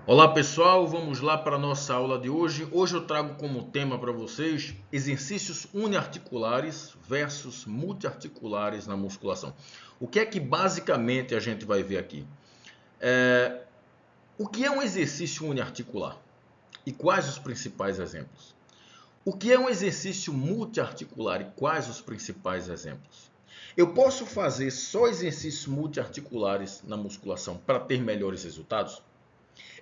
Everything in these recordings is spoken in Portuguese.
Olá pessoal, vamos lá para a nossa aula de hoje. Hoje eu trago como tema para vocês exercícios uniarticulares versus multiarticulares na musculação. O que é que basicamente a gente vai ver aqui? O que é um exercício uniarticular e quais os principais exemplos? O que é um exercício multiarticular e quais os principais exemplos? Eu posso fazer só exercícios multiarticulares na musculação para ter melhores resultados?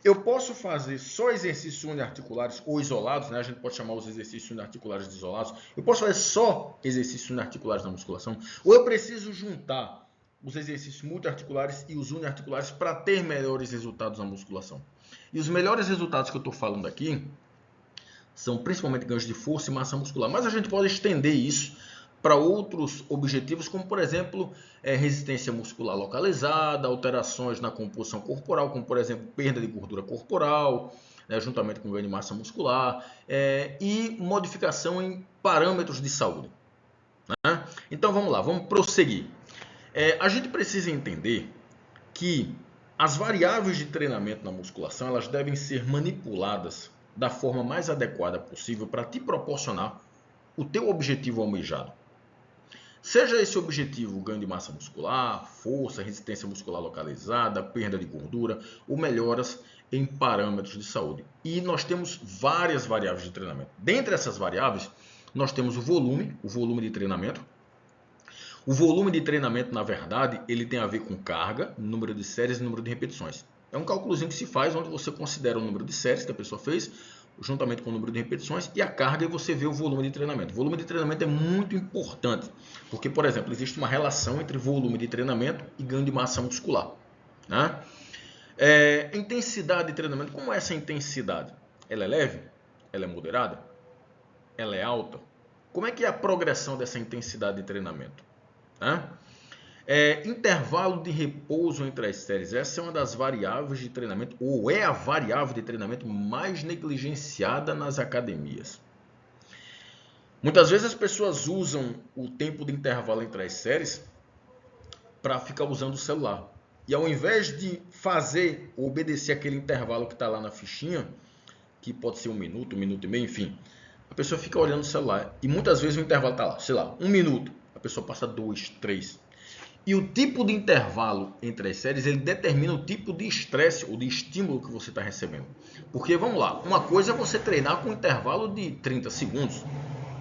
Eu posso fazer só exercícios uniarticulares ou isolados, né? A gente pode chamar os exercícios uniarticulares de isolados. Eu posso fazer só exercícios uniarticulares na musculação? Ou eu preciso juntar os exercícios multiarticulares e os uniarticulares para ter melhores resultados na musculação? E os melhores resultados que eu estou falando aqui são principalmente ganhos de força e massa muscular. Mas a gente pode estender isso para outros objetivos, como por exemplo, resistência muscular localizada, alterações na composição corporal, como por exemplo, perda de gordura corporal, né, juntamente com ganho de massa muscular, e modificação em parâmetros de saúde. Né? Então vamos lá, vamos prosseguir. A gente precisa entender que as variáveis de treinamento na musculação elas devem ser manipuladas da forma mais adequada possível para te proporcionar o teu objetivo almejado. Seja esse objetivo ganho de massa muscular, força, resistência muscular localizada, perda de gordura ou melhoras em parâmetros de saúde. E nós temos várias variáveis de treinamento. Dentre essas variáveis, nós temos o volume de treinamento. O volume de treinamento, na verdade, ele tem a ver com carga, número de séries e número de repetições. É um cálculozinho que se faz onde você considera o número de séries que a pessoa fez, juntamente com o número de repetições, e a carga, e você vê o volume de treinamento. O volume de treinamento é muito importante, porque, por exemplo, existe uma relação entre volume de treinamento e ganho de massa muscular. Né? Intensidade de treinamento, como é essa intensidade? Ela é leve? Ela é moderada? Ela é alta? Como é que é a progressão dessa intensidade de treinamento? Né? Intervalo de repouso entre as séries. Essa é uma das variáveis de treinamento, ou é a variável de treinamento mais negligenciada nas academias. Muitas vezes as pessoas usam o tempo de intervalo entre as séries para ficar usando o celular. E ao invés de fazer ou obedecer aquele intervalo que está lá na fichinha, que pode ser um minuto e meio, enfim, a pessoa fica olhando o celular. E muitas vezes o intervalo está lá, sei lá, um minuto. A pessoa passa 2, 3. E o tipo de intervalo entre as séries, ele determina o tipo de estresse ou de estímulo que você está recebendo. Porque, vamos lá, uma coisa é você treinar com um intervalo de 30 segundos.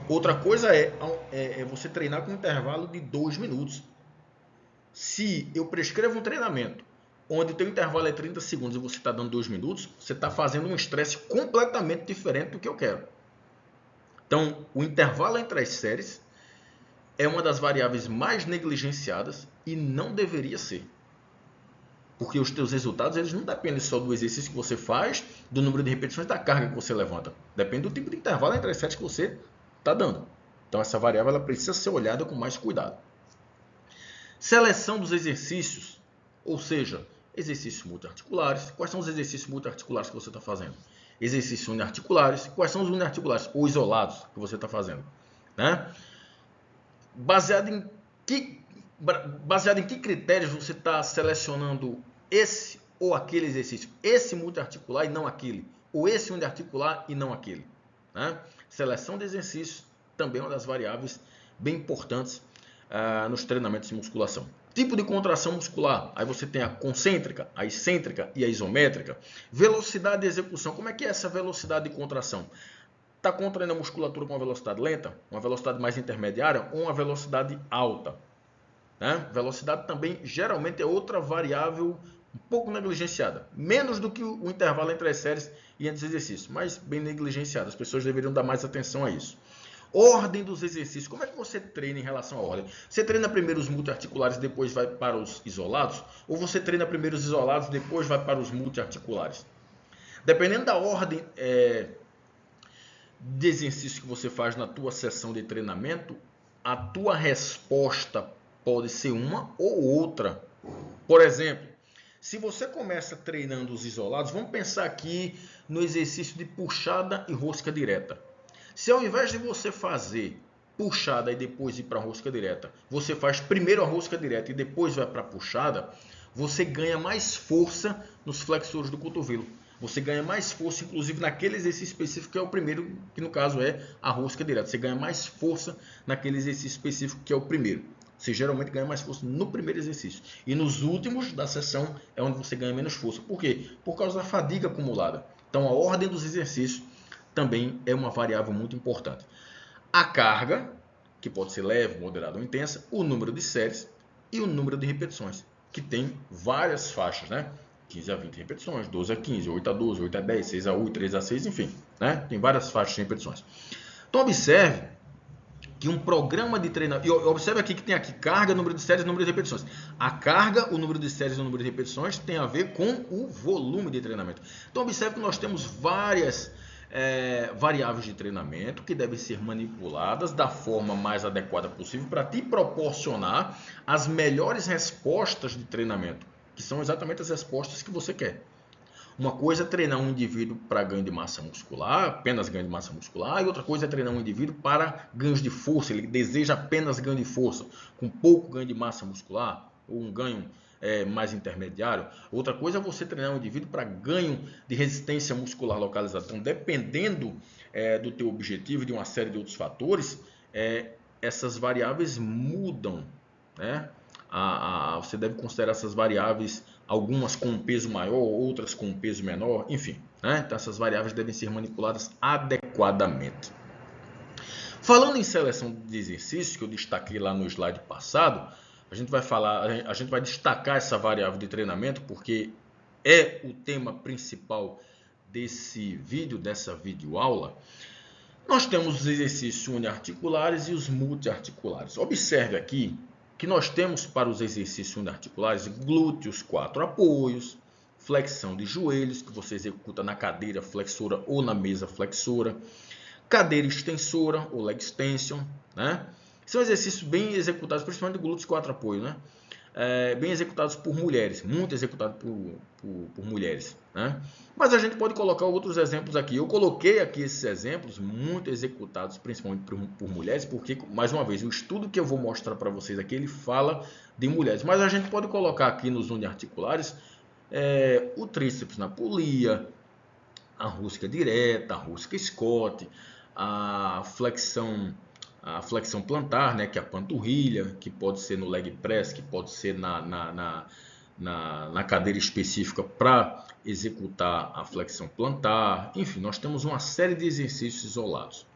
Outra coisa é você treinar com um intervalo de 2 minutos. Se eu prescrevo um treinamento onde o teu intervalo é 30 segundos e você está dando 2 minutos, você está fazendo um estresse completamente diferente do que eu quero. Então, o intervalo entre as séries é uma das variáveis mais negligenciadas e não deveria ser. Porque os teus resultados eles não dependem só do exercício que você faz, do número de repetições, da carga que você levanta. Depende do tipo de intervalo entre as séries que você está dando. Então essa variável ela precisa ser olhada com mais cuidado. Seleção dos exercícios, ou seja, exercícios multiarticulares. Quais são os exercícios multiarticulares que você está fazendo? Exercícios uniarticulares. Quais são os uniarticulares ou isolados que você está fazendo? Né? Baseado em que critérios você está selecionando esse ou aquele exercício? Esse multiarticular e não aquele. Ou esse uniarticular e não aquele. Né? Seleção de exercícios também é uma das variáveis bem importantes nos treinamentos de musculação. Tipo de contração muscular. Aí você tem a concêntrica, a excêntrica e a isométrica. Velocidade de execução. Como é que é essa velocidade de contração? Está contraindo a musculatura com uma velocidade lenta, uma velocidade mais intermediária ou uma velocidade alta? Né? Velocidade também geralmente é outra variável um pouco negligenciada. Menos do que o intervalo entre as séries e entre os exercícios, mas bem negligenciada. As pessoas deveriam dar mais atenção a isso. Ordem dos exercícios. Como é que você treina em relação à ordem? Você treina primeiro os multiarticulares e depois vai para os isolados? Ou você treina primeiro os isolados e depois vai para os multiarticulares? Dependendo da ordem de exercício que você faz na tua sessão de treinamento, a tua resposta pode ser uma ou outra. Por exemplo, se você começa treinando os isolados, vamos pensar aqui no exercício de puxada e rosca direta. Se ao invés de você fazer puxada e depois ir para a rosca direta, você faz primeiro a rosca direta e depois vai para a puxada, você ganha mais força nos flexores do cotovelo. Você ganha mais força, inclusive naquele exercício específico que é o primeiro, que no caso é a rosca direta. Você ganha mais força naquele exercício específico que é o primeiro. Você geralmente ganha mais força no primeiro exercício. E nos últimos da sessão é onde você ganha menos força. Por quê? Por causa da fadiga acumulada. Então a ordem dos exercícios também é uma variável muito importante. A carga, que pode ser leve, moderada ou intensa, o número de séries e o número de repetições, que tem várias faixas, né? 15 a 20 repetições, 12 a 15, 8 a 12, 8 a 10, 6 a 8, 3 a 6, enfim, né? Tem várias faixas de repetições. Então observe que um programa de treinamento, e observe aqui que tem aqui carga, número de séries, número de repetições. A carga, o número de séries e o número de repetições tem a ver com o volume de treinamento. Então observe que nós temos várias variáveis de treinamento que devem ser manipuladas da forma mais adequada possível para te proporcionar as melhores respostas de treinamento, que são exatamente as respostas que você quer. Uma coisa é treinar um indivíduo para ganho de massa muscular, apenas ganho de massa muscular, e outra coisa é treinar um indivíduo para ganhos de força, ele deseja apenas ganho de força, com pouco ganho de massa muscular, ou um ganho mais intermediário. Outra coisa é você treinar um indivíduo para ganho de resistência muscular localizada. Então, dependendo do teu objetivo e de uma série de outros fatores, essas variáveis mudam, né? Você deve considerar essas variáveis, algumas com um peso maior, outras com um peso menor, enfim, né? Então essas variáveis devem ser manipuladas adequadamente. Falando em seleção de exercícios, que eu destaquei lá no slide passado, a gente vai destacar essa variável de treinamento porque é o tema principal desse vídeo, dessa videoaula. Nós temos os exercícios uniarticulares e os multiarticulares. Observe aqui que nós temos para os exercícios uniarticulares glúteos 4 apoios, flexão de joelhos, que você executa na cadeira flexora ou na mesa flexora, cadeira extensora ou leg extension, né? São exercícios bem executados, principalmente glúteos 4 apoios, né? Bem executados por mulheres, muito executados por mulheres, né? Mas a gente pode colocar outros exemplos aqui. Eu coloquei aqui esses exemplos muito executados, principalmente por mulheres, porque, mais uma vez, o estudo que eu vou mostrar para vocês aqui, ele fala de mulheres. Mas a gente pode colocar aqui nos uniarticulares o tríceps na polia, a rosca direta, a rosca Scott, a flexão plantar, né, que é a panturrilha, que pode ser no leg press, que pode ser na cadeira específica para executar a flexão plantar. Enfim, nós temos uma série de exercícios isolados.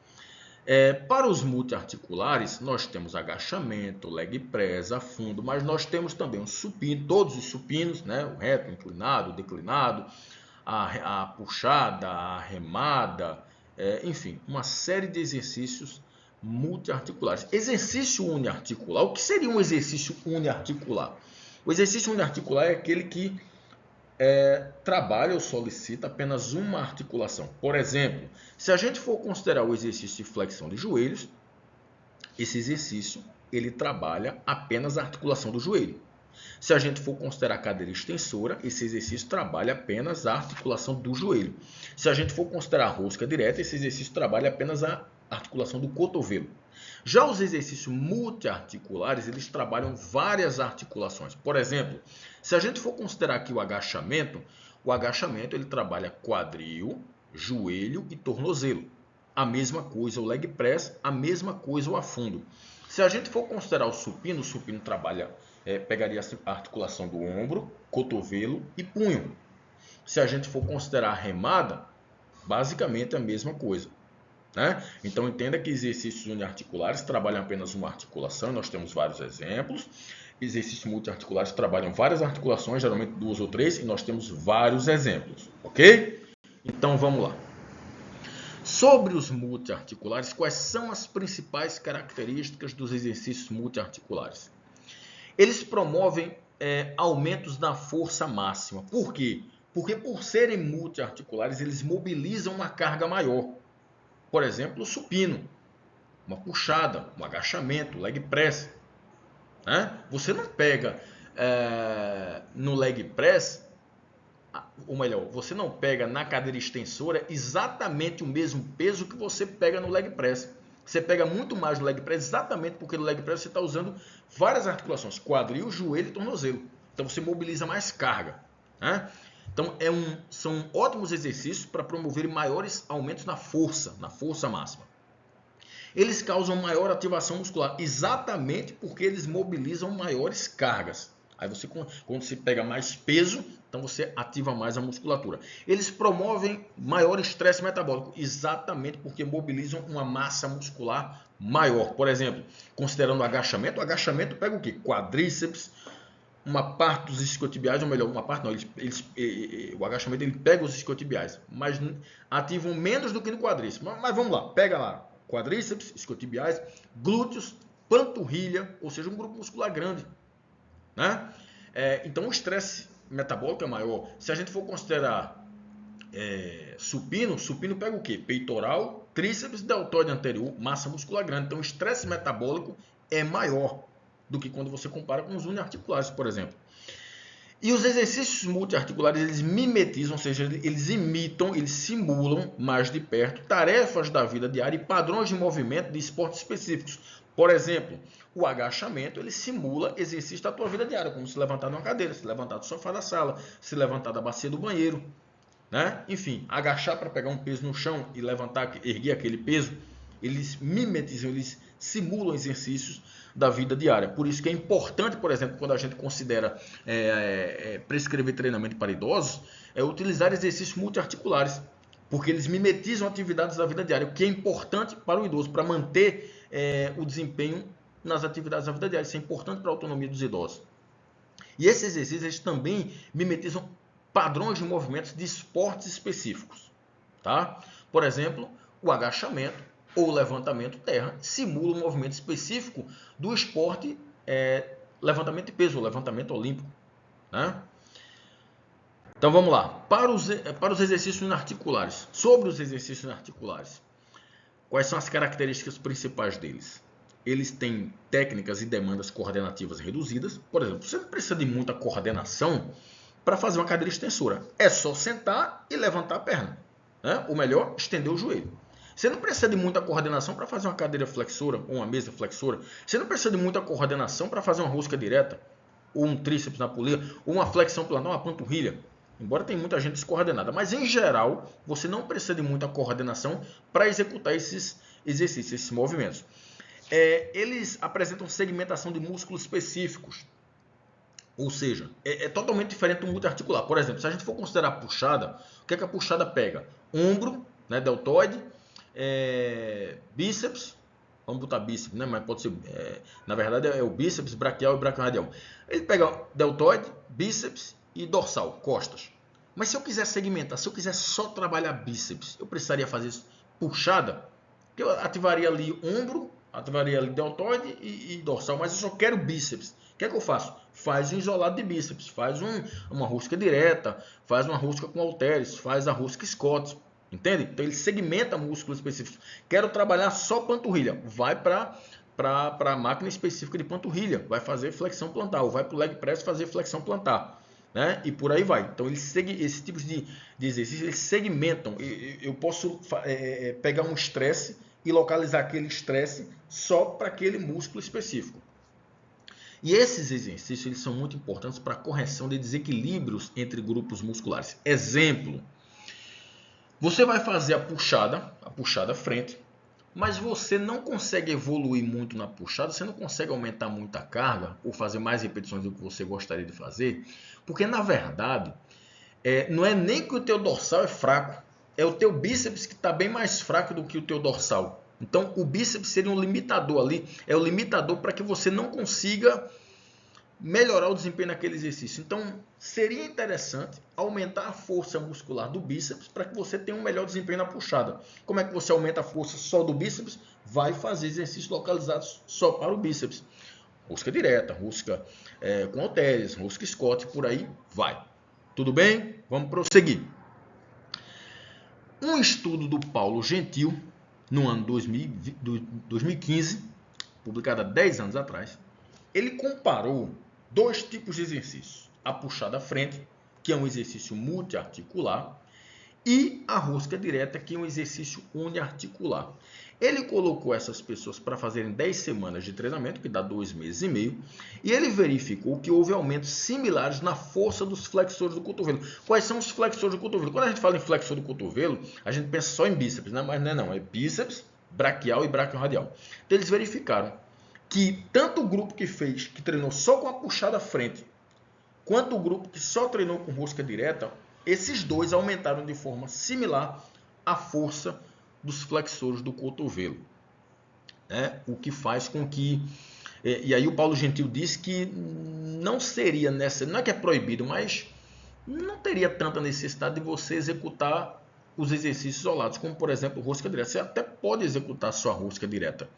Para os multiarticulares, nós temos agachamento, leg press, afundo, mas nós temos também o supino, todos os supinos, né, o reto, o inclinado, o declinado, a puxada, a remada, enfim, uma série de exercícios multiarticulares. Exercício uniarticular. O que seria um exercício uniarticular? O exercício uniarticular é aquele que trabalha ou solicita apenas uma articulação. Por exemplo, se a gente for considerar o exercício de flexão de joelhos, esse exercício ele trabalha apenas a articulação do joelho. Se a gente for considerar a cadeira extensora, esse exercício trabalha apenas a articulação do joelho. Se a gente for considerar a rosca direta, esse exercício trabalha apenas a articulação do cotovelo. Já os exercícios multiarticulares, eles trabalham várias articulações. Por exemplo, se a gente for considerar aqui o agachamento ele trabalha quadril, joelho e tornozelo. A mesma coisa o leg press, a mesma coisa o afundo. Se a gente for considerar o supino trabalha pegaria a articulação do ombro, cotovelo e punho. Se a gente for considerar a remada, basicamente é a mesma coisa, né? Então entenda que exercícios uniarticulares trabalham apenas uma articulação, nós temos vários exemplos. Exercícios multiarticulares trabalham várias articulações, geralmente 2 ou 3, e nós temos vários exemplos, ok? Então vamos lá. Sobre os multiarticulares, quais são as principais características dos exercícios multiarticulares? Eles promovem aumentos na força máxima. Por quê? Porque por serem multiarticulares, eles mobilizam uma carga maior. Por exemplo, o supino, uma puxada, um agachamento, leg press, né? Você não pega no leg press, ou melhor, você não pega na cadeira extensora exatamente o mesmo peso que você pega no leg press. Você pega muito mais no leg press exatamente porque no leg press você está usando várias articulações, quadril, joelho e tornozelo. Então você mobiliza mais carga, né? Então, são ótimos exercícios para promover maiores aumentos na força máxima. Eles causam maior ativação muscular, exatamente porque eles mobilizam maiores cargas. Aí você, quando você pega mais peso, então você ativa mais a musculatura. Eles promovem maior estresse metabólico, exatamente porque mobilizam uma massa muscular maior. Por exemplo, considerando o agachamento pega o quê? Quadríceps, uma parte dos isquiotibiais, ou melhor, uma parte não, o agachamento ele pega os isquiotibiais, mas ativam menos do que no quadríceps. Mas vamos lá, pega lá, quadríceps, isquiotibiais, glúteos, panturrilha, ou seja, um grupo muscular grande, né? Então o estresse metabólico é maior. Se a gente for considerar supino pega o quê? Peitoral, tríceps, deltoide anterior, massa muscular grande. Então o estresse metabólico é maior do que quando você compara com os uniarticulares, por exemplo. E os exercícios multiarticulares, eles mimetizam, ou seja, eles imitam, eles simulam mais de perto tarefas da vida diária e padrões de movimento de esportes específicos. Por exemplo, o agachamento, ele simula exercícios da tua vida diária, como se levantar de uma cadeira, se levantar do sofá da sala, se levantar da bacia do banheiro, né? Enfim, agachar para pegar um peso no chão e levantar, erguer aquele peso, eles mimetizam, eles simulam exercícios da vida diária. Por isso que é importante, por exemplo, quando a gente considera prescrever treinamento para idosos, utilizar exercícios multiarticulares, porque eles mimetizam atividades da vida diária, o que é importante para o idoso, para manter o desempenho nas atividades da vida diária. Isso é importante para a autonomia dos idosos. E esses exercícios eles também mimetizam padrões de movimentos de esportes específicos. Tá? Por exemplo, o agachamento ou levantamento terra simula um movimento específico do esporte levantamento de peso, ou levantamento olímpico, né? Então vamos lá, para os exercícios articulares. Sobre os exercícios articulares, quais são as características principais deles? Eles têm técnicas e demandas coordenativas reduzidas. Por exemplo, você não precisa de muita coordenação para fazer uma cadeira extensora. É só sentar e levantar a perna, né? Ou melhor, estender o joelho. Você não precisa de muita coordenação para fazer uma cadeira flexora ou uma mesa flexora. Você não precisa de muita coordenação para fazer uma rosca direta, ou um tríceps na polia, ou uma flexão plantar, uma panturrilha. Embora tenha muita gente descoordenada, mas em geral você não precisa de muita coordenação para executar esses exercícios, esses movimentos. Eles apresentam segmentação de músculos específicos. Ou seja, é totalmente diferente do multiarticular. Por exemplo, se a gente for considerar a puxada, o que é que a puxada pega? Ombro, né, deltoide, bíceps, vamos botar bíceps, né, mas pode ser, na verdade é o bíceps, braquial e braquioradial. Ele pega deltoide, bíceps e dorsal, costas. Mas se eu quiser segmentar, se eu quiser só trabalhar bíceps, eu precisaria fazer puxada, que eu ativaria ali ombro, ativaria ali deltoide e dorsal, mas eu só quero bíceps. O que é que eu faço? Faz um isolado de bíceps, faz uma rosca direta, faz uma rosca com halteres, faz a rosca Scott, entende? Então ele segmenta músculos específicos. Quero trabalhar só panturrilha, vai para a máquina específica de panturrilha, vai fazer flexão plantar, ou vai para o leg press fazer flexão plantar, né? E por aí vai. Então esses tipos de exercícios eles segmentam. Eu posso pegar um estresse e localizar aquele estresse só para aquele músculo específico. E esses exercícios eles são muito importantes para a correção de desequilíbrios entre grupos musculares. Exemplo, você vai fazer a puxada frente, mas você não consegue evoluir muito na puxada, você não consegue aumentar muito a carga ou fazer mais repetições do que você gostaria de fazer, porque na verdade não é nem que o teu dorsal é fraco, é o teu bíceps que está bem mais fraco do que o teu dorsal. Então, o bíceps seria um limitador ali, é o limitador para que você não consiga melhorar o desempenho naquele exercício. Então, seria interessante aumentar a força muscular do bíceps para que você tenha um melhor desempenho na puxada. Como é que você aumenta a força só do bíceps? Vai fazer exercícios localizados só para o bíceps. Rosca direta, rosca com halteres, rosca Scott, por aí vai. Tudo bem? Vamos prosseguir. Um estudo do Paulo Gentil, no ano 2015, publicado há 10 anos atrás, ele comparou dois tipos de exercícios. A puxada à frente, que é um exercício multiarticular, e a rosca direta, que é um exercício uniarticular. Ele colocou essas pessoas para fazerem 10 semanas de treinamento, que dá 2 meses e meio, e ele verificou que houve aumentos similares na força dos flexores do cotovelo. Quais são os flexores do cotovelo? Quando a gente fala em flexor do cotovelo, a gente pensa só em bíceps, né? Mas não é não, é bíceps, braquial e braquiorradial. Então eles verificaram que tanto o grupo que treinou só com a puxada à frente, quanto o grupo que só treinou com rosca direta, esses dois aumentaram de forma similar a força dos flexores do cotovelo, né? O que faz com que... E aí o Paulo Gentil disse que não seria não é que é proibido, mas não teria tanta necessidade de você executar os exercícios isolados, como por exemplo rosca direta. Você até pode executar sua rosca direta,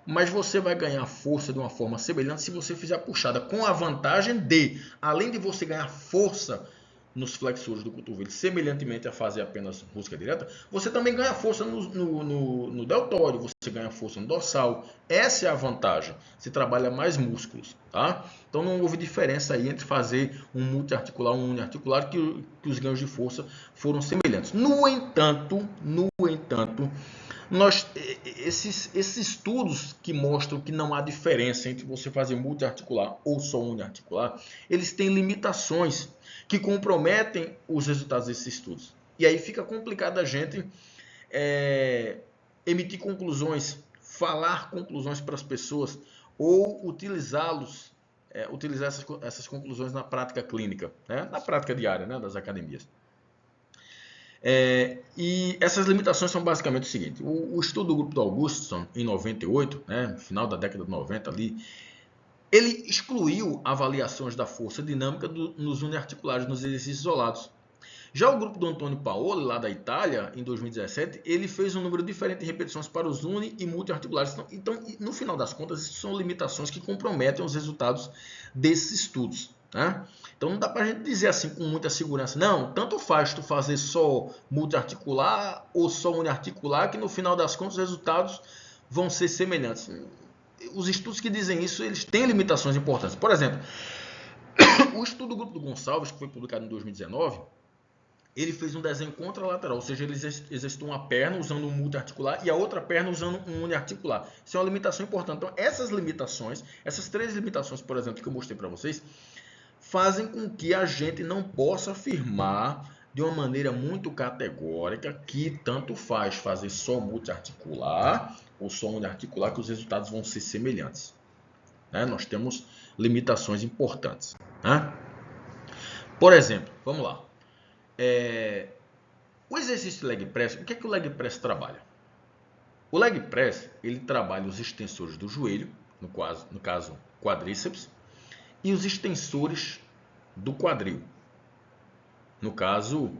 mas você vai ganhar força de uma forma semelhante se você fizer a puxada, com a vantagem de, além de você ganhar força nos flexores do cotovelo, semelhantemente a fazer apenas rosca direta, você também ganha força no deltóide, você ganha força no dorsal. Essa é a vantagem. Você trabalha mais músculos, tá? Então não houve diferença aí entre fazer um multiarticular e um uniarticular, que os ganhos de força foram semelhantes. No entanto, esses estudos que mostram que não há diferença entre você fazer multiarticular ou só uniarticular, eles têm limitações que comprometem os resultados desses estudos. E aí fica complicado a gente emitir conclusões, falar conclusões para as pessoas ou utilizar essas conclusões na prática clínica, né? Na prática diária, né? Das academias. E essas limitações são basicamente o seguinte: o estudo do grupo do Augustsson, em 98, né, no final da década de 90 ali, ele excluiu avaliações da força dinâmica nos uniarticulares, nos exercícios isolados. Já o grupo do Antônio Paoli, lá da Itália, em 2017, ele fez um número diferente de repetições para os uni e multiarticulares. Então, no final das contas, isso são limitações que comprometem os resultados desses estudos, né? Então não dá para a gente dizer assim com muita segurança, não, tanto faz tu fazer só multiarticular ou só uniarticular, que no final das contas os resultados vão ser semelhantes. Os estudos que dizem isso, eles têm limitações importantes. Por exemplo, o estudo do grupo do Gonçalves, que foi publicado em 2019, ele fez um desenho contralateral, ou seja, ele exercitou uma perna usando um multiarticular e a outra perna usando um uniarticular. Isso é uma limitação importante. Então, essas limitações, essas 3 limitações, por exemplo, que eu mostrei para vocês, fazem com que a gente não possa afirmar de uma maneira muito categórica que tanto faz fazer só multiarticular ou só uniarticular, que os resultados vão ser semelhantes, né? Nós temos limitações importantes, né? Por exemplo, vamos lá. O exercício de leg press, o que é que o leg press trabalha? O leg press, ele trabalha os extensores do joelho, no caso quadríceps, e os extensores do quadril, no caso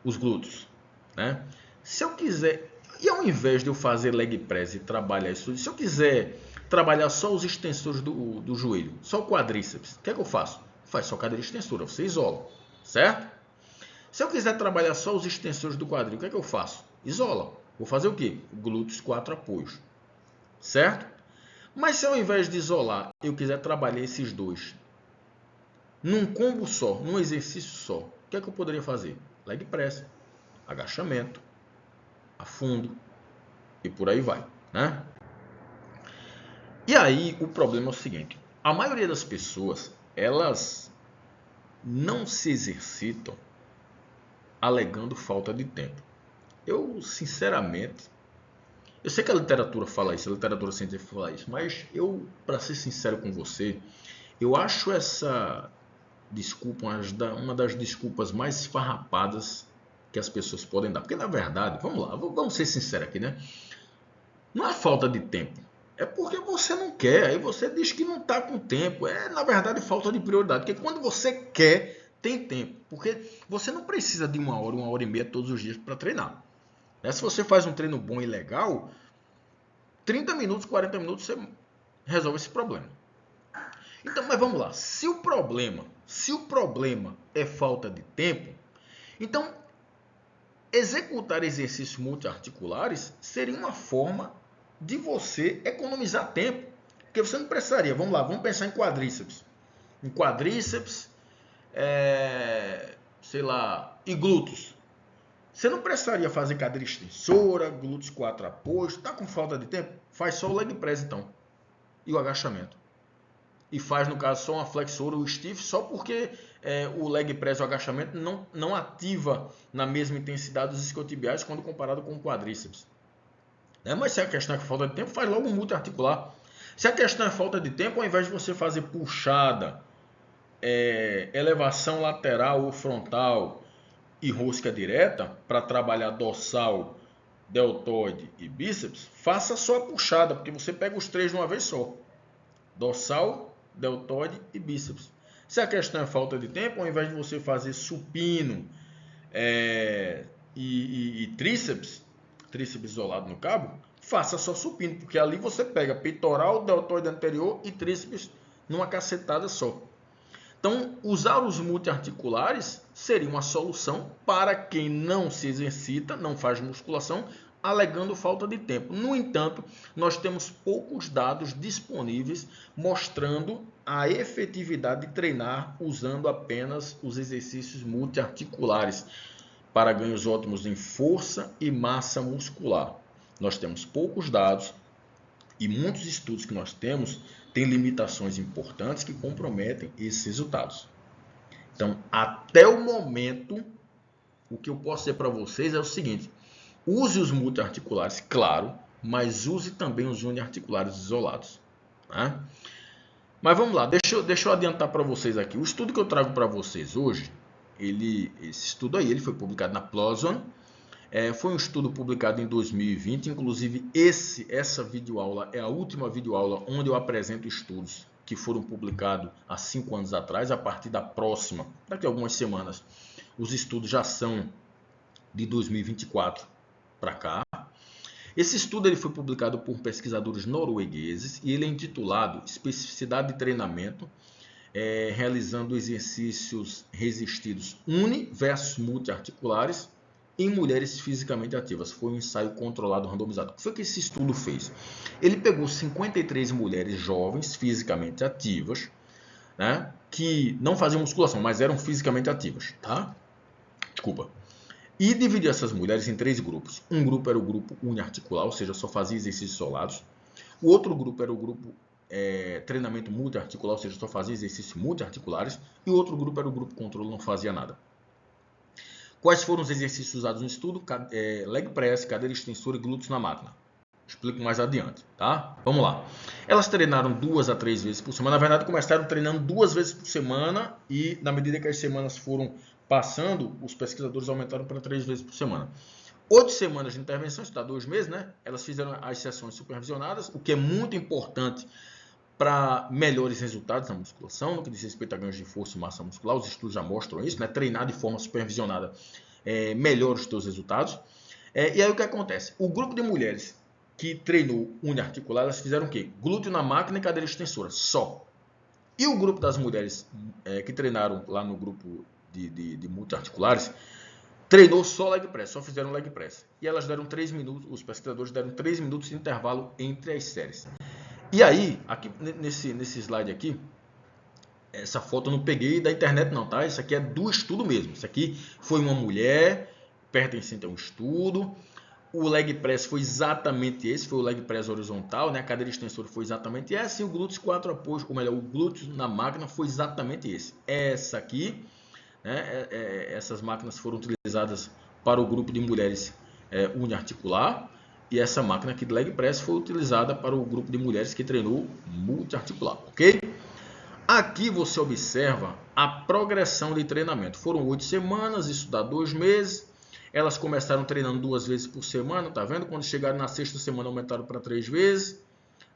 os glúteos, né? Se eu quiser, e ao invés de eu fazer leg press e trabalhar isso, se eu quiser trabalhar só os extensores do joelho, só o quadríceps, o que é que eu faço? Faz só cadeira extensora, você isola, certo? Se eu quiser trabalhar só os extensores do quadril, o que é que eu faço? Isola. Vou fazer o quê? Glúteos 4 apoios, certo? Mas se ao invés de isolar, eu quiser trabalhar esses dois num combo só, num exercício só, o que é que eu poderia fazer? Leg press, agachamento, afundo e por aí vai, né? E aí o problema é o seguinte: a maioria das pessoas, elas não se exercitam alegando falta de tempo. Eu, sinceramente, eu sei que a literatura fala isso, a literatura científica fala isso, mas eu, para ser sincero com você, eu acho essa desculpa uma das desculpas mais esfarrapadas que as pessoas podem dar. Porque, na verdade, vamos lá, vamos ser sinceros aqui, né? Não é falta de tempo, é porque você não quer, aí você diz que não está com tempo. É, na verdade, falta de prioridade, porque quando você quer, tem tempo. Porque você não precisa de 1 hora e meia todos os dias para treinar. Se você faz um treino bom e legal, 30 minutos, 40 minutos você resolve esse problema. Então, mas vamos lá. Se o problema é falta de tempo, então executar exercícios multiarticulares seria uma forma de você economizar tempo. Porque você não precisaria, vamos lá, vamos pensar em quadríceps. Em quadríceps, sei lá, E glúteos? Você não precisaria fazer cadeira extensora, glúteos 4 apoios. Tá com falta de tempo? Faz só o leg press então. E o agachamento. E faz, no caso, só uma flexora ou stiff, só porque o leg press e o agachamento não ativa na mesma intensidade os isquiotibiais quando comparado com o quadríceps. Mas se a questão é falta de tempo, faz logo um multiarticular. Se a questão é falta de tempo, ao invés de você fazer puxada, elevação lateral ou frontal e rosca direta para trabalhar dorsal, deltoide e bíceps, faça só a puxada, porque você pega os três de uma vez só. Dorsal, deltoide e bíceps. Se a questão é falta de tempo, ao invés de você fazer supino e tríceps isolado no cabo, faça só supino, porque ali você pega peitoral, deltoide anterior e tríceps numa cacetada só. Então, usar os multiarticulares seria uma solução para quem não se exercita, não faz musculação, alegando falta de tempo. No entanto, nós temos poucos dados disponíveis mostrando a efetividade de treinar usando apenas os exercícios multiarticulares para ganhos ótimos em força e massa muscular. Nós temos poucos dados e muitos estudos que nós temos têm limitações importantes que comprometem esses resultados. Então, até o momento, o que eu posso dizer para vocês é o seguinte: use os multiarticulares, claro, mas use também os uniarticulares isolados. Né? Mas vamos lá, deixa eu adiantar para vocês aqui. O estudo que eu trago para vocês hoje, esse estudo aí, ele foi publicado na PLOS ONE. Foi um estudo publicado em 2020, inclusive essa videoaula é a última videoaula onde eu apresento estudos que foram publicados há 5 anos atrás. A partir da próxima, daqui a algumas semanas, os estudos já são de 2024 para cá. Esse estudo ele foi publicado por pesquisadores noruegueses e ele é intitulado Especificidade de Treinamento, realizando exercícios resistidos uni versus multiarticulares em mulheres fisicamente ativas. Foi um ensaio controlado randomizado. O que foi que esse estudo fez? Ele pegou 53 mulheres jovens fisicamente ativas, né, que não faziam musculação, mas eram fisicamente ativas, tá? Desculpa. E dividiu essas mulheres em 3 grupos. Um grupo era o grupo uniarticular, ou seja, só fazia exercícios isolados. O outro grupo era o grupo treinamento multiarticular, ou seja, só fazia exercícios multiarticulares. E o outro grupo era o grupo controle, não fazia nada. Quais foram os exercícios usados no estudo? Leg press, cadeira extensora e glúteos na máquina. Explico mais adiante, tá? Vamos lá. Elas treinaram 2 a 3 vezes por semana. Na verdade, começaram treinando 2 vezes por semana e, na medida que as semanas foram passando, os pesquisadores aumentaram para 3 vezes por semana. 8 semanas de intervenção, isso dá 2 meses, né? Elas fizeram as sessões supervisionadas, o que é muito importante para melhores resultados na musculação, no que diz respeito a ganhos de força e massa muscular. Os estudos já mostram isso, né? Treinar de forma supervisionada melhora os teus resultados. E aí o que acontece? O grupo de mulheres que treinou uniarticular, elas fizeram o quê? Glúteo na máquina e cadeira extensora, só. E o grupo das mulheres que treinaram lá no grupo de multiarticulares, treinou só leg press, só fizeram leg press. E elas deram 3 minutos, os pesquisadores deram 3 minutos de intervalo entre as séries. E aí, aqui nesse slide aqui, essa foto eu não peguei da internet não, tá? Isso aqui é do estudo mesmo. Isso aqui foi uma mulher pertencente a um estudo. O leg press foi exatamente esse, foi o leg press horizontal, né? A cadeira extensora foi exatamente essa e o glúteos 4 apoios, ou melhor, o glúteos na máquina foi exatamente esse. Essa aqui, né? Essas máquinas foram utilizadas para o grupo de mulheres uniarticular. E essa máquina aqui de leg press foi utilizada para o grupo de mulheres que treinou multiarticular, ok? Aqui você observa a progressão de treinamento. Foram 8 semanas, isso dá 2 meses. Elas começaram treinando 2 vezes por semana, tá vendo? Quando chegaram na 6ª semana, aumentaram para 3 vezes.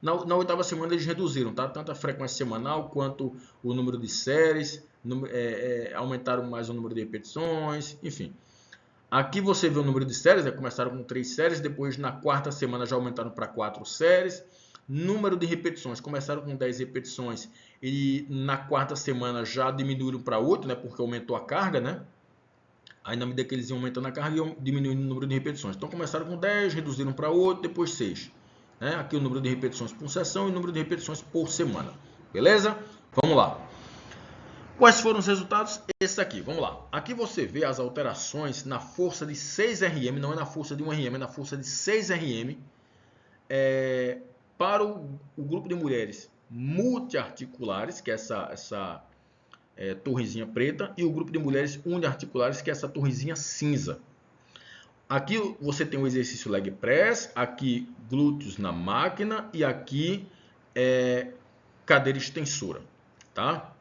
Na 8ª semana, eles reduziram, tá? Tanto a frequência semanal quanto o número de séries. Aumentaram mais o número de repetições, enfim. Aqui você vê o número de séries, né? Começaram com 3 séries, depois na 4ª semana já aumentaram para 4 séries. Número de repetições, começaram com 10 repetições e na 4ª semana já diminuíram para 8, né? Porque aumentou a carga, né? Aí na medida que eles iam aumentando a carga, iam diminuindo o número de repetições. Então começaram com 10, reduziram para 8, depois 6. Né? Aqui o número de repetições por sessão e o número de repetições por semana. Beleza? Vamos lá. Quais foram os resultados? Esse aqui, vamos lá. Aqui você vê as alterações na força de 6 RM, não é na força de 1 RM, é na força de 6 RM para o grupo de mulheres multiarticulares, que é essa torrezinha preta, e o grupo de mulheres uniarticulares, que é essa torrezinha cinza. Aqui você tem o exercício leg press, aqui glúteos na máquina e aqui cadeira extensora, tá?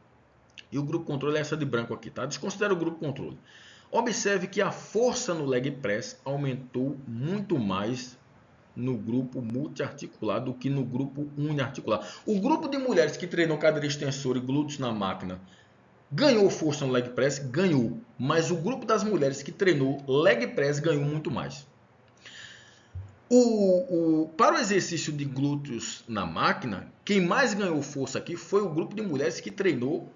E o grupo controle é essa de branco aqui, tá? Desconsidera o grupo controle. Observe que a força no leg press aumentou muito mais no grupo multiarticular do que no grupo uniarticular. O grupo de mulheres que treinou cadeira extensora e glúteos na máquina ganhou força no leg press? Ganhou. Mas o grupo das mulheres que treinou leg press ganhou muito mais. Para o exercício de glúteos na máquina, quem mais ganhou força aqui foi o grupo de mulheres que treinou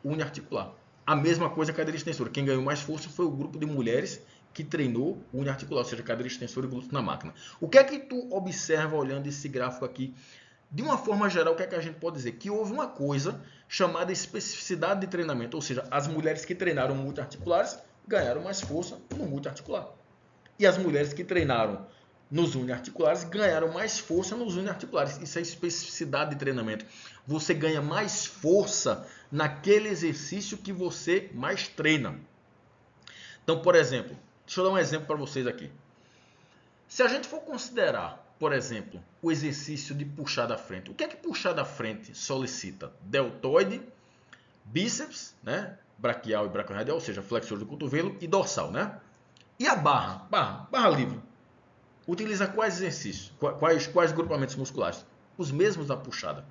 uniarticular. A mesma coisa a cadeira extensora. Quem ganhou mais força foi o grupo de mulheres que treinou uniarticular, ou seja, cadeira extensora e glúteos na máquina. O que é que tu observa olhando esse gráfico aqui? De uma forma geral, o que é que a gente pode dizer? Que houve uma coisa chamada especificidade de treinamento, ou seja, as mulheres que treinaram multiarticulares ganharam mais força no multiarticular. E as mulheres que treinaram nos uniarticulares ganharam mais força nos uniarticulares. Isso é especificidade de treinamento. Você ganha mais força naquele exercício que você mais treina. Então, por exemplo, deixa eu dar um exemplo para vocês aqui. Se a gente for considerar, por exemplo, o exercício de puxar da frente. O que é que puxar da frente solicita? Deltoide, bíceps, né? Braquial e braquioradial, ou seja, flexor do cotovelo e dorsal, né? E a barra livre. Utiliza quais exercícios? Quais grupamentos musculares? Os mesmos da puxada.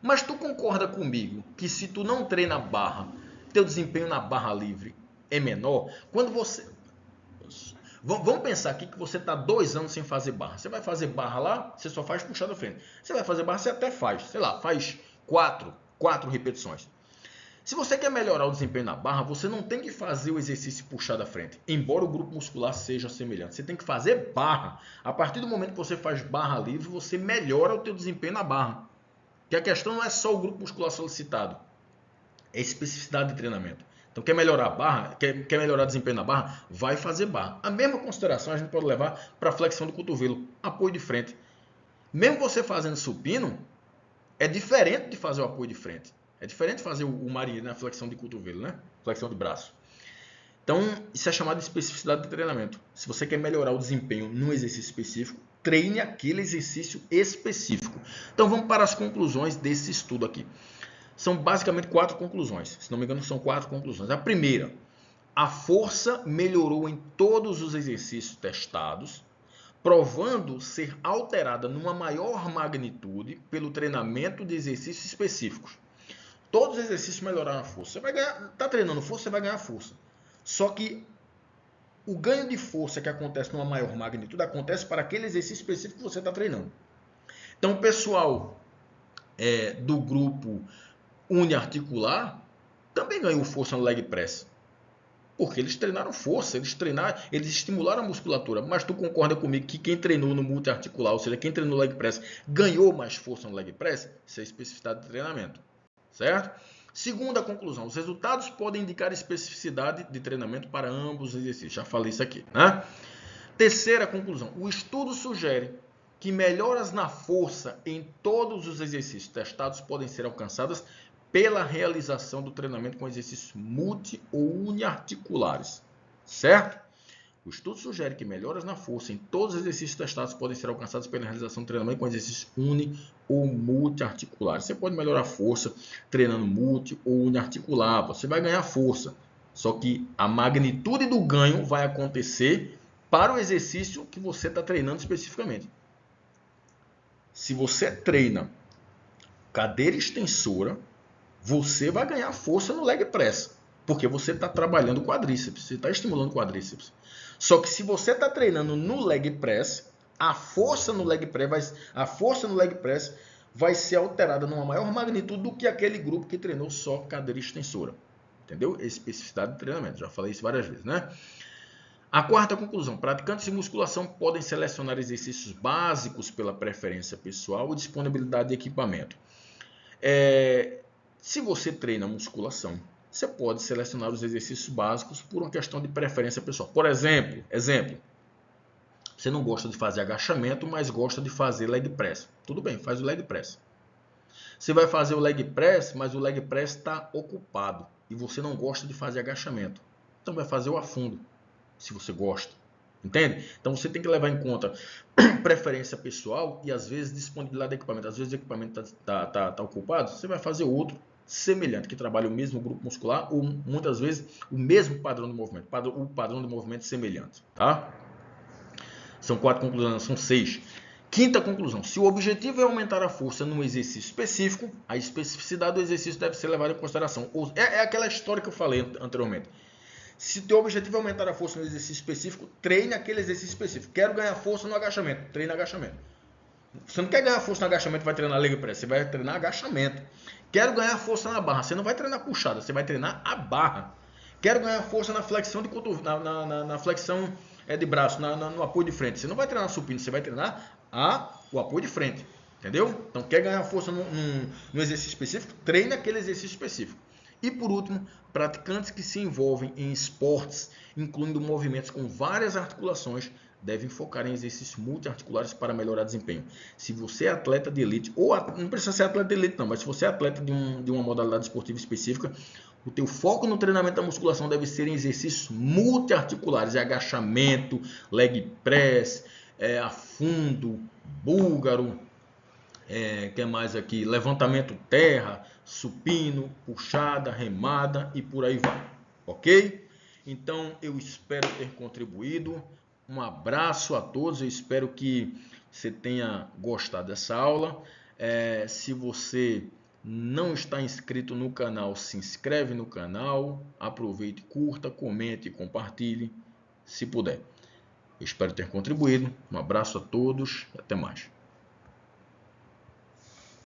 Mas tu concorda comigo que se tu não treina barra, teu desempenho na barra livre é menor? Quando você... Vamos pensar aqui que você está 2 anos sem fazer barra. Você vai fazer barra lá, você só faz puxada à frente. Você vai fazer barra, você até faz, sei lá, faz 4 repetições. Se você quer melhorar o desempenho na barra, você não tem que fazer o exercício puxado à frente, embora o grupo muscular seja semelhante. Você tem que fazer barra. A partir do momento que você faz barra livre, você melhora o teu desempenho na barra. Porque a questão não é só o grupo muscular solicitado, é especificidade de treinamento. Então, quer melhorar a barra, quer melhorar o desempenho na barra, vai fazer barra. A mesma consideração a gente pode levar para a flexão do cotovelo, apoio de frente. Mesmo você fazendo supino, é diferente de fazer o apoio de frente. É diferente de fazer o marinheiro na flexão de cotovelo, né? Flexão de braço. Então, isso é chamado de especificidade de treinamento. Se você quer melhorar o desempenho num exercício específico, treine aquele exercício específico. Então, vamos para as conclusões desse estudo aqui. São basicamente 4 conclusões. Se não me engano, são 4 conclusões. A primeira, a força melhorou em todos os exercícios testados, provando ser alterada numa maior magnitude pelo treinamento de exercícios específicos. Todos os exercícios melhoraram a força. Você vai ganhar, tá treinando força, você vai ganhar força. Só que o ganho de força que acontece numa maior magnitude acontece para aquele exercício específico que você está treinando. Então, o pessoal do grupo uniarticular também ganhou força no leg press. Porque eles treinaram força, eles estimularam a musculatura. Mas tu concorda comigo que quem treinou no multiarticular, ou seja, quem treinou no leg press, ganhou mais força no leg press? Isso é especificidade de treinamento. Certo? Segunda conclusão, os resultados podem indicar especificidade de treinamento para ambos os exercícios. Já falei isso aqui, né? Terceira conclusão, o estudo sugere que melhoras na força em todos os exercícios testados podem ser alcançadas pela realização do treinamento com exercícios multi ou uniarticulares, certo? O estudo sugere que melhoras na força em todos os exercícios testados podem ser alcançados pela realização do treinamento com exercícios uni ou multiarticulares. Você pode melhorar a força treinando multi ou uniarticular, você vai ganhar força. Só que a magnitude do ganho vai acontecer para o exercício que você está treinando especificamente. Se você treina cadeira extensora, você vai ganhar força no leg press, porque você está trabalhando quadríceps, você está estimulando quadríceps. Só que se você está treinando no leg press, a força no leg press vai ser alterada numa maior magnitude do que aquele grupo que treinou só cadeira extensora. Entendeu? Especificidade de treinamento. Já falei isso várias vezes, né? A quarta conclusão. Praticantes de musculação podem selecionar exercícios básicos pela preferência pessoal e disponibilidade de equipamento. Se você treina musculação, você pode selecionar os exercícios básicos por uma questão de preferência pessoal. Por exemplo, você não gosta de fazer agachamento, mas gosta de fazer leg press. Tudo bem, faz o leg press. Você vai fazer o leg press, mas o leg press está ocupado e você não gosta de fazer agachamento. Então vai fazer o afundo, se você gosta. Entende? Então você tem que levar em conta preferência pessoal e às vezes disponibilidade de equipamento. Às vezes o equipamento está ocupado, você vai fazer outro semelhante, que trabalha o mesmo grupo muscular ou muitas vezes o mesmo padrão de movimento, o padrão de movimento semelhante. Tá? São 4 conclusões, são 6. Quinta conclusão, se o objetivo é aumentar a força num exercício específico, a especificidade do exercício deve ser levada em consideração. É aquela história que eu falei anteriormente. Se o teu objetivo é aumentar a força no exercício específico, treine aquele exercício específico. Quero ganhar força no agachamento, treine agachamento. Você não quer ganhar força no agachamento, vai treinar leg press, você vai treinar agachamento. Quero ganhar força na barra, você não vai treinar puxada, você vai treinar a barra. Quero ganhar força na flexão de cotovelo, na flexão de braço, no apoio de frente. Você não vai treinar supino, você vai treinar o apoio de frente. Entendeu? Então, quer ganhar força no exercício específico? Treine aquele exercício específico. E por último, praticantes que se envolvem em esportes, incluindo movimentos com várias articulações, devem focar em exercícios multiarticulares para melhorar desempenho. Se você é atleta de elite, ou não precisa ser atleta de elite não, mas se você é atleta de uma modalidade esportiva específica, o teu foco no treinamento da musculação deve ser em exercícios multiarticulares, agachamento, leg press, afundo, búlgaro, que mais aqui? Levantamento terra, supino, puxada, remada e por aí vai. Ok? Então eu espero ter contribuído. Um abraço a todos. Eu espero que você tenha gostado dessa aula. Se você não está inscrito no canal, se inscreve no canal. Aproveite, curta, comente e compartilhe, se puder. Eu espero ter contribuído. Um abraço a todos e até mais.